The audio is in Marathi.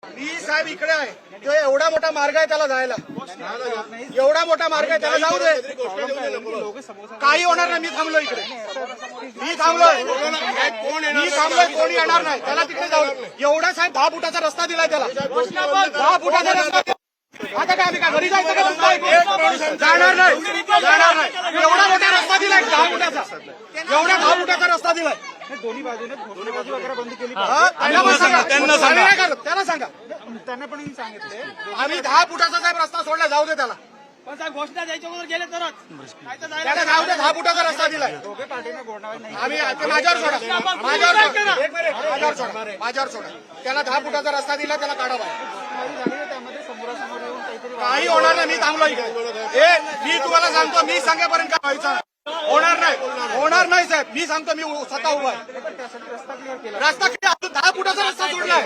मी साहेब इकडे आहे, तो एवढा मोठा मार्ग आहे त्याला जायला, एवढा मोठा मार्ग आहे त्याला जाऊ दे, काही होणार नाही. मी थांबलो इकडे, मी थांबलोय, कोणी येणार नाही त्याला तिकडे जाऊ दे. एवढा साहेब 10 फुटाचा रस्ता दिलाय त्याला, 10 फुटाचा रस्ता. आता काय आम्ही काय घरी जायचं का? जाणार नाही, जाणार नाही. एवढा मोठा रस्ता दिलाय 10 फुटाचा, एवढा 10 फुटाचा रस्ता दिलाय. दोन्ही बाजू वगैरे बंद केली. त्याला सांगा, त्यांना पण सांगितले आम्ही 10 फुटाचा साहेब रस्ता सोडला, जाऊ दे त्याला. पण साहेब घोषणा द्यायच्या अगोदर गेले तरच त्याला जाऊ दे, 10 फुटाचा रस्ता दिलाय. दोघे पार्टीने बोलणार नाही. आम्ही माझ्यावर सोडा, माझ्यावर सोडा. त्याला 10 फुटाचा रस्ता दिला, त्याला काढा बाहेर. त्यामध्ये समोरासमोर येऊन काहीतरी काही होणार नाही. मी थांबलो इकडे. मी तुम्हाला सांगतो, मी सांगेपर्यंत काय व्हायचं होणार नाही, होणार नाही साहेब. मी सांगतो, मी स्वतः उभा आहे. त्यासाठी रस्ता क्लिअर केला. रस्ता किती? 10 फुटाचा रस्ता सोडलाय.